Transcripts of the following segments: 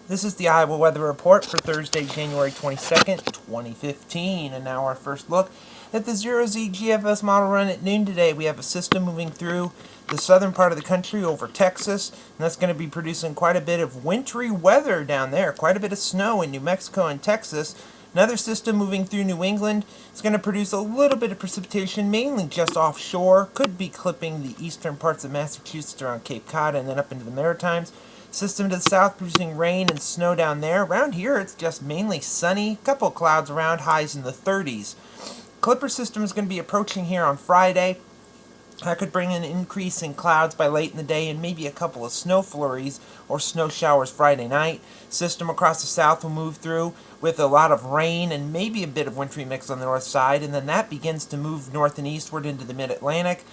This is the Iowa Weather Report for Thursday, January 22nd, 2015. And now our first look at the Zero-Z GFS model run at noon today. We have a system moving through the southern part of the country over Texas, and that's going to be producing quite a bit of wintry weather down there, quite a bit of snow in New Mexico and Texas. Another system moving through New England is going to produce a little bit of precipitation, mainly just offshore. Could be clipping the eastern parts of Massachusetts around Cape Cod and then up into the Maritimes. System to the south producing rain and snow down there. Around here it's just mainly sunny. A couple clouds around, highs in the 30s. Clipper system is going to be approaching here on Friday. That could bring an increase in clouds by late in the day and maybe a couple of snow flurries or snow showers Friday night. System across the south will move through with a lot of rain and maybe a bit of wintry mix on the north side, and then that begins to move north and eastward into the mid-Atlantic.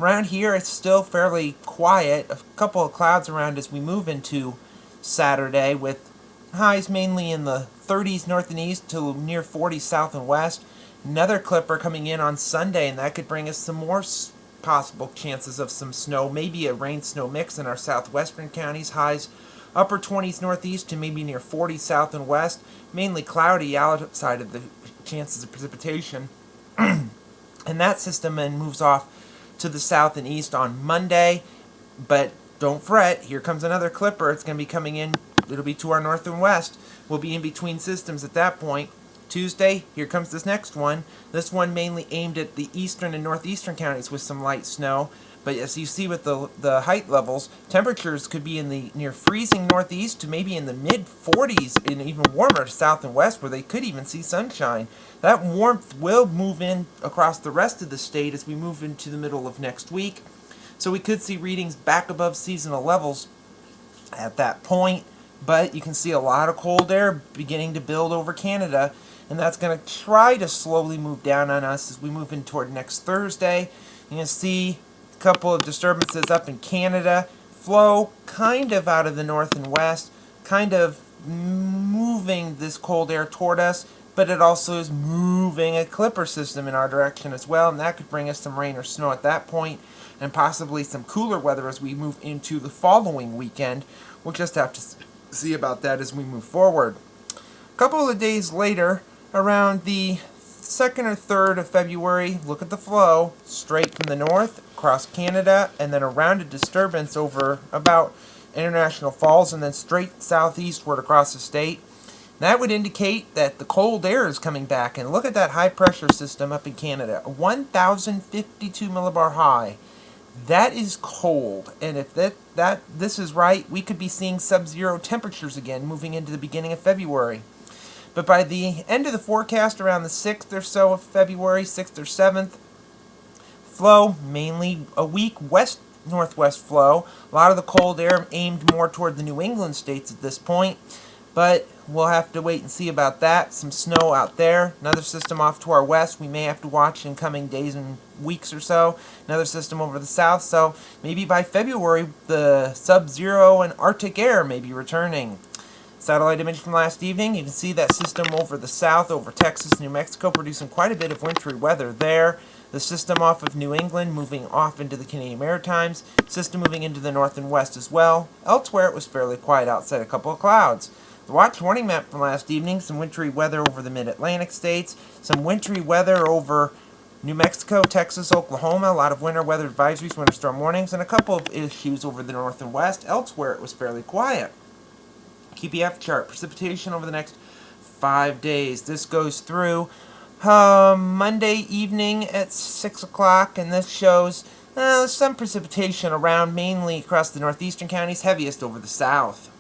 Around here it's still fairly quiet. A couple of clouds around as we move into Saturday with highs mainly in the 30s north and east to near 40 south and west. Another clipper coming in on Sunday, and that could bring us some more possible chances of some snow, maybe a rain-snow mix in our southwestern counties. Highs upper 20s northeast to maybe near 40 south and west. Mainly cloudy outside of the chances of precipitation. And that system then moves off to the south and east on Monday. But don't fret, here comes another clipper. It's going to be coming in. It'll be to our north and west. We'll be in between systems at that point. Tuesday, here comes this next one. This one mainly aimed at the eastern and northeastern counties with some light snow. But as you see with the height levels, temperatures could be in the near freezing northeast to maybe in the mid-40s and even warmer south and west, where they could even see sunshine. That warmth will move in across the rest of the state as we move into the middle of next week. So we could see readings back above seasonal levels at that point. But you can see a lot of cold air beginning to build over Canada, and that's going to try to slowly move down on us as we move in toward next Thursday. You can see a couple of disturbances up in Canada. Flow kind of out of the north and west, kind of moving this cold air toward us, but it also is moving a clipper system in our direction as well, and that could bring us some rain or snow at that point, and possibly some cooler weather as we move into the following weekend. We'll just have to see about that as we move forward. A couple of days later, around the 2nd or 3rd of February, look at the flow, straight from the north, across Canada, and then around a disturbance over about International Falls, and then straight southeastward across the state. That would indicate that the cold air is coming back, and look at that high pressure system up in Canada, a 1,052 millibar high. That is cold, and if this is right, we could be seeing sub-zero temperatures again moving into the beginning of February. But by the end of the forecast, around the 6th or so of February, 6th or 7th, flow, mainly a weak west-northwest flow. A lot of the cold air aimed more toward the New England states at this point, but we'll have to wait and see about that. Some snow out there. Another system off to our west we may have to watch in coming days and weeks or so. Another system over the south, so maybe by February the sub-zero and Arctic air may be returning. Satellite image from last evening, you can see that system over the south, over Texas, New Mexico, producing quite a bit of wintry weather there. The system off of New England moving off into the Canadian Maritimes. System moving into the north and west as well. Elsewhere it was fairly quiet outside a couple of clouds. The watch warning map from last evening, some wintry weather over the mid-Atlantic states, some wintry weather over New Mexico, Texas, Oklahoma, a lot of winter weather advisories, winter storm warnings, and a couple of issues over the north and west. Elsewhere it was fairly quiet. QPF chart, precipitation over the next 5 days. This goes through Monday evening at 6 o'clock, and this shows some precipitation around, mainly across the northeastern counties, heaviest over the south.